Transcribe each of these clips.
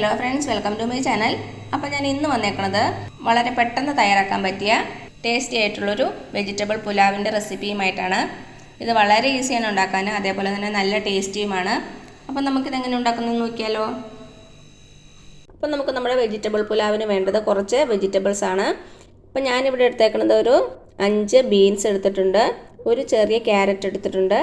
Hello friends, welcome to my channel. അപ്പോൾ ഞാൻ ഇന്ന് വന്നേക്കുന്നത് വളരെ പെട്ടെന്ന് തയ്യാറാക്കാൻ പറ്റിയ ടേസ്റ്റി ആയിട്ടുള്ളൊരു വെജിറ്റബിൾ പുലാവിൻ്റെ റെസിപ്പിയുമായിട്ടാണ്. ഇത് വളരെ ഈസിയാണ് ഉണ്ടാക്കാൻ, അതേപോലെ തന്നെ നല്ല ടേസ്റ്റിയുമാണ്. അപ്പോൾ നമുക്കിതെങ്ങനെ ഉണ്ടാക്കുന്നതെന്ന് നോക്കിയാലോ. അപ്പോൾ നമുക്ക് നമ്മുടെ വെജിറ്റബിൾ പുലാവിന് വേണ്ടത് കുറച്ച് വെജിറ്റബിൾസ് ആണ്. അപ്പോൾ ഞാനിവിടെ എടുത്തേക്കുന്നത് ഒരു 5 ബീൻസ് എടുത്തിട്ടുണ്ട്, ഒരു ചെറിയ ക്യാരറ്റ് എടുത്തിട്ടുണ്ട്,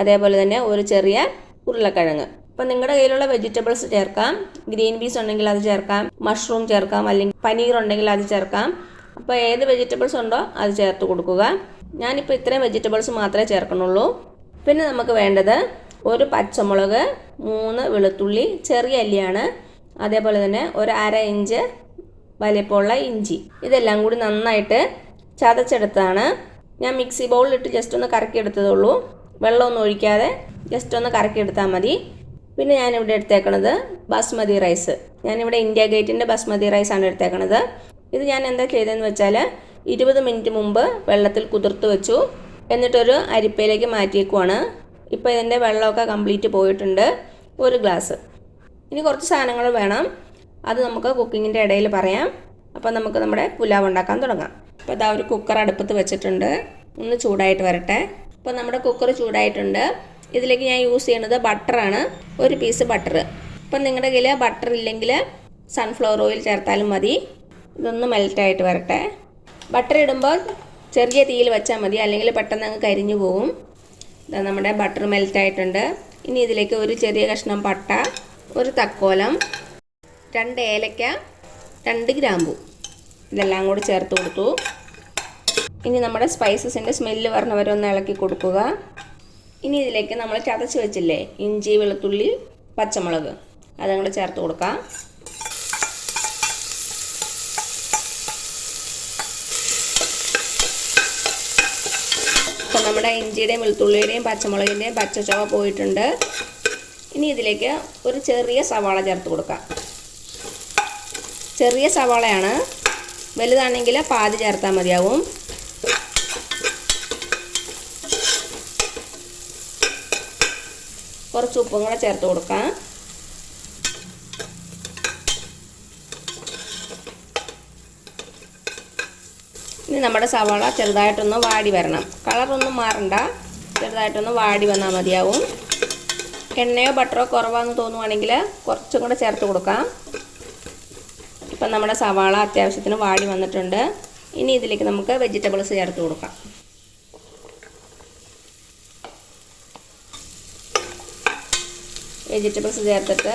അതേപോലെ തന്നെ ഒരു ചെറിയ ഉരുളക്കിഴങ്ങ്. അപ്പോൾ നിങ്ങളുടെ കയ്യിലുള്ള വെജിറ്റബിൾസ് ചേർക്കാം. ഗ്രീൻ പീസ് ഉണ്ടെങ്കിൽ അത് ചേർക്കാം, മഷ്റൂം ചേർക്കാം, അല്ലെങ്കിൽ പനീർ ഉണ്ടെങ്കിൽ അത് ചേർക്കാം. അപ്പോൾ ഏത് വെജിറ്റബിൾസ് ഉണ്ടോ അത് ചേർത്ത് കൊടുക്കുക. ഞാനിപ്പോൾ ഇത്രയും വെജിറ്റബിൾസ് മാത്രമേ ചേർക്കണുള്ളൂ. പിന്നെ നമുക്ക് വേണ്ടത് ഒരു പച്ചമുളക്, 3 വെളുത്തുള്ളി, ചെറിയ അല്ലിയാണ്, അതേപോലെ തന്നെ ഒരു 1/2 ഇഞ്ച് വലിപ്പമുള്ള ഇഞ്ചി. ഇതെല്ലാം കൂടി നന്നായിട്ട് ചതച്ചെടുത്താണ്. ഞാൻ മിക്സി ബൗളിലിട്ട് ജസ്റ്റ് ഒന്ന് കറക്കിയെടുത്തതേ ഉള്ളൂ, വെള്ളമൊന്നും ഒഴിക്കാതെ ജസ്റ്റ് ഒന്ന് കറക്കിയെടുത്താൽ മതി. പിന്നെ ഞാനിവിടെ എടുത്തേക്കണത് ബാസ്മതി റൈസ്. ഞാനിവിടെ ഇന്ത്യ ഗേറ്റിൻ്റെ ബാസ്മതി റൈസാണ് എടുത്തേക്കണത്. ഇത് ഞാൻ എന്താ ചെയ്തതെന്ന് വെച്ചാൽ 20 മിനിറ്റ് മുമ്പ് വെള്ളത്തിൽ കുതിർത്ത് വെച്ചു, എന്നിട്ടൊരു അരിപ്പയിലേക്ക് മാറ്റിയേക്കുവാണ്. ഇപ്പോൾ ഇതിൻ്റെ വെള്ളമൊക്കെ കംപ്ലീറ്റ് പോയിട്ടുണ്ട്. ഒരു ഗ്ലാസ്. ഇനി കുറച്ച് സാധനങ്ങൾ വേണം, അത് നമുക്ക് കുക്കിങ്ങിൻ്റെ ഇടയിൽ പറയാം. അപ്പോൾ നമുക്ക് നമ്മുടെ പുലാവ് ഉണ്ടാക്കാൻ തുടങ്ങാം. അപ്പോൾ ഇതാ ഒരു കുക്കർ അടുപ്പത്ത് വെച്ചിട്ടുണ്ട്, ഒന്ന് ചൂടായിട്ട് വരട്ടെ. അപ്പോൾ നമ്മുടെ കുക്കർ ചൂടായിട്ടുണ്ട്. ഇതിലേക്ക് ഞാൻ യൂസ് ചെയ്യുന്നത് ബട്ടറാണ്, ഒരു പീസ് ബട്ടർ. അപ്പം നിങ്ങളുടെ കയ്യിൽ ബട്ടർ ഇല്ലെങ്കിൽ സൺഫ്ലവർ ഓയിൽ ചേർത്താലും മതി. ഇതൊന്ന് മെൽറ്റായിട്ട് വരട്ടെ. ബട്ടർ ഇടുമ്പോൾ ചെറിയ തീയിൽ വെച്ചാൽ മതി, അല്ലെങ്കിൽ പെട്ടെന്ന് അങ്ങ് കരിഞ്ഞു പോകും. ഇതാ നമ്മുടെ ബട്ടർ മെൽറ്റായിട്ടുണ്ട്. ഇനി ഇതിലേക്ക് ഒരു ചെറിയ കഷ്ണം പട്ട, ഒരു തക്കോലം, 2 ഏലക്ക, 2 ഗ്രാമ്പു, ഇതെല്ലാം കൂടി ചേർത്ത് കൊടുത്തു. ഇനി നമ്മുടെ സ്പൈസസിൻ്റെ സ്മെല്ല് വരണവരെ ഒന്ന് ഇളക്കി കൊടുക്കുക. ഇനി ഇതിലേക്ക് നമ്മൾ ചതച്ച് വെച്ചില്ലേ, ഇഞ്ചി, വെളുത്തുള്ളി, പച്ചമുളക്, അതും കൂടെ ചേർത്ത് കൊടുക്കാം. അപ്പോൾ നമ്മുടെ ഇഞ്ചിയുടെയും വെളുത്തുള്ളിയുടെയും പച്ചമുളകിൻ്റെയും പച്ചച്ചുവ പോയിട്ടുണ്ട്. ഇനി ഇതിലേക്ക് ഒരു ചെറിയ സവാള ചേർത്ത് കൊടുക്കാം. ചെറിയ സവാളയാണ്, വലുതാണെങ്കിൽ പാതി ചേർത്താൽ മതിയാവും. കുറച്ച് ഉപ്പും കൂടെ ചേർത്ത് കൊടുക്കാം. ഇനി നമ്മുടെ സവാള ചെറുതായിട്ടൊന്ന് വാടി വരണം. കളറൊന്നും മാറണ്ട, ചെറുതായിട്ടൊന്ന് വാടി വന്നാൽ മതിയാവും. എണ്ണയോ ബട്ടറോ കുറവാണെന്ന് തോന്നുവാണെങ്കിൽ കുറച്ചും കൂടെ ചേർത്ത് കൊടുക്കാം. ഇപ്പം നമ്മുടെ സവാള അത്യാവശ്യത്തിന് വാടി വന്നിട്ടുണ്ട്. ഇനി ഇതിലേക്ക് നമുക്ക് വെജിറ്റബിൾസ് ചേർത്ത് കൊടുക്കാം. വെജിറ്റബിൾസ് ചേർത്തിട്ട്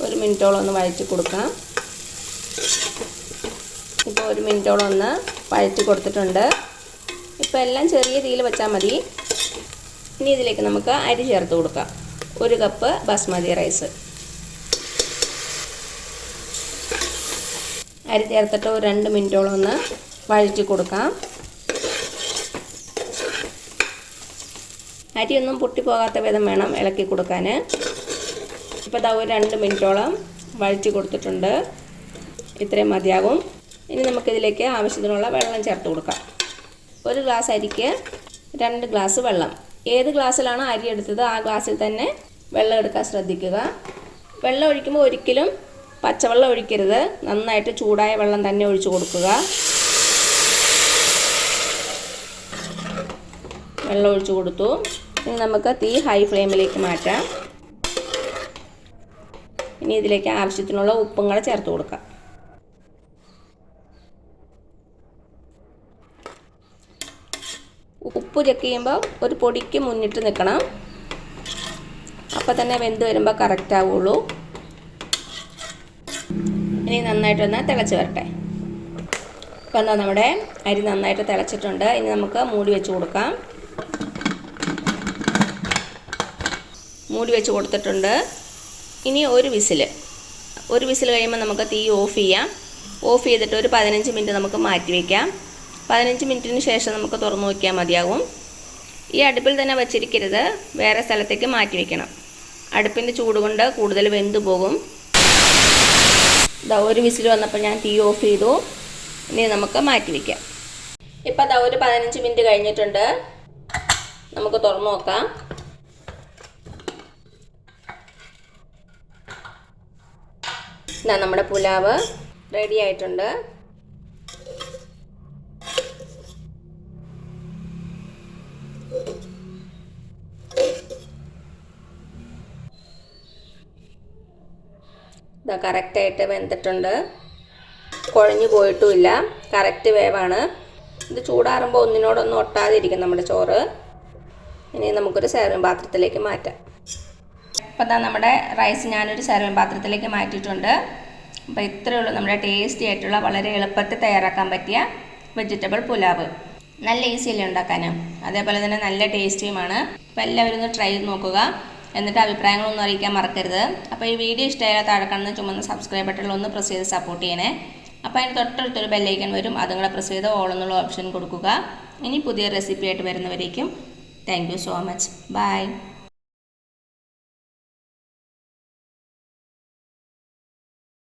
1 മിനിറ്റോളം ഒന്ന് വഴറ്റി കൊടുക്കാം. ഇപ്പോൾ 1 മിനിറ്റോളം ഒന്ന് വഴറ്റി കൊടുത്തിട്ടുണ്ട്. ഇപ്പോൾ എല്ലാം ചെറിയ തീയിൽ വെച്ചാൽ മതി. ഇനി ഇതിലേക്ക് നമുക്ക് അരി ചേർത്ത് കൊടുക്കാം. 1 കപ്പ് ബാസ്മതി റൈസ്. അരി ചേർത്തിട്ട് ഒരു 2 മിനിറ്റോളം ഒന്ന് വഴറ്റി കൊടുക്കാം. അരിയൊന്നും പൊട്ടിപ്പോകാത്ത വിധം വേണം ഇളക്കി കൊടുക്കാൻ. ഇപ്പോൾ ഇതാ ഒരു 2 മിനിറ്റോളം വഴറ്റി കൊടുത്തിട്ടുണ്ട്. ഇത്രയും മതിയാകും. ഇനി നമുക്കിതിലേക്ക് ആവശ്യത്തിനുള്ള വെള്ളം ചേർത്ത് കൊടുക്കാം. 1 ഗ്ലാസ് അരിക്ക് 2 ഗ്ലാസ് വെള്ളം. ഏത് ഗ്ലാസ്സിലാണോ അരി എടുത്തത് ആ ഗ്ലാസ്സിൽ തന്നെ വെള്ളം എടുക്കാൻ ശ്രദ്ധിക്കുക. വെള്ളം ഒഴിക്കുമ്പോൾ ഒരിക്കലും പച്ചവെള്ളം ഒഴിക്കരുത്, നന്നായിട്ട് ചൂടായ വെള്ളം തന്നെ ഒഴിച്ചു കൊടുക്കുക. വെള്ളം ഒഴിച്ചു കൊടുത്തു. ഇനി നമുക്ക് തീ ഹൈ ഫ്ലെയിമിലേക്ക് മാറ്റാം. ഇനി ഇതിലേക്ക് ആവശ്യത്തിനുള്ള ഉപ്പും കൂടെ ചേർത്ത് കൊടുക്കാം. ഉപ്പ് ചെക്ക് ചെയ്യുമ്പോൾ ഒരു പൊടിക്ക് മുന്നിട്ട് നിൽക്കണം, അപ്പോൾ തന്നെ വെന്ത് വരുമ്പോൾ കറക്റ്റ് ആവുള്ളൂ. ഇനി നന്നായിട്ടൊന്ന് തിളച്ച് വരട്ടെ. അപ്പോൾ എന്താ നമ്മുടെ അരി നന്നായിട്ട് തിളച്ചിട്ടുണ്ട്. ഇനി നമുക്ക് മൂടി വെച്ച് കൊടുക്കാം. മൂടി വെച്ച് കൊടുത്തിട്ടുണ്ട്. ഇനി ഒരു വിസിൽ കഴിയുമ്പോൾ നമുക്ക് തീ ഓഫ് ചെയ്യാം. ഓഫ് ചെയ്തിട്ട് ഒരു 15 മിനിറ്റ് നമുക്ക് മാറ്റി വയ്ക്കാം. 15 മിനിറ്റിന് ശേഷം നമുക്ക് തുറന്നു നോക്കിയാൽ മതിയാകും. ഈ അടുപ്പിൽ തന്നെ വച്ചിരിക്കരുത്, വേറെ സ്ഥലത്തേക്ക് മാറ്റി വയ്ക്കണം. അടുപ്പിൻ്റെ ചൂട് കൊണ്ട് കൂടുതൽ വെന്ത് പോകും. ഇതാ ഒരു വിസിൽ വന്നപ്പോൾ ഞാൻ തീ ഓഫ് ചെയ്തു. ഇനി നമുക്ക് മാറ്റി വയ്ക്കാം. ഇപ്പോൾ ഇതാ ഒരു 15 മിനിറ്റ് കഴിഞ്ഞിട്ടുണ്ട്. നമുക്ക് തുറന്നു നോക്കാം. ഇതാ നമ്മുടെ പുലാവ് റെഡി ആയിട്ടുണ്ട്. ഇതാ കറക്റ്റായിട്ട് വെന്തിട്ടുണ്ട്, കുഴഞ്ഞു പോയിട്ടുമില്ല, കറക്റ്റ് വേവാണ്. ഇത് ചൂടാറുമ്പോൾ ഒന്നിനോടൊന്നും ഒട്ടാതിരിക്കും നമ്മുടെ ചോറ്. ഇനി നമുക്കൊരു സെർവിങ് പാത്രത്തിലേക്ക് മാറ്റാം. അപ്പോൾ ഇതാ നമ്മുടെ റൈസ് ഞാനൊരു സെർവിങ് പാത്രത്തിലേക്ക് മാറ്റിയിട്ടുണ്ട്. അപ്പോൾ ഇത്രയേ ഉള്ളൂ നമ്മുടെ ടേസ്റ്റി ആയിട്ടുള്ള വളരെ എളുപ്പത്തിൽ തയ്യാറാക്കാൻ പറ്റിയ വെജിറ്റബിൾ പുലാവ്. നല്ല ഈസിയല്ലേ ഉണ്ടാക്കാനും, അതേപോലെ തന്നെ നല്ല ടേസ്റ്റിയുമാണ്. അപ്പോൾ എല്ലാവരും ഒന്ന് ട്രൈ ചെയ്ത് നോക്കുക, എന്നിട്ട് അഭിപ്രായങ്ങളൊന്നും അറിയിക്കാൻ മറക്കരുത്. അപ്പോൾ ഈ വീഡിയോ ഇഷ്ടമായാൽ താഴെ കാണുന്ന ചുമന്ന സബ്സ്ക്രൈബ് ബട്ടണിൽ ഒന്ന് പ്രസ് ചെയ്ത് സപ്പോർട്ട് ചെയ്യണേ. അപ്പോൾ അതിന് തൊട്ടടുത്തൊരു ബെല്ലൈക്കൺ വരും, അതും കൂടെ പ്രസ് ചെയ്ത് ഓൾ എന്നുള്ള ഓപ്ഷൻ കൊടുക്കുക. ഇനി പുതിയ റെസിപ്പി ആയിട്ട് വരുന്നവരേക്കും thank you so much. By.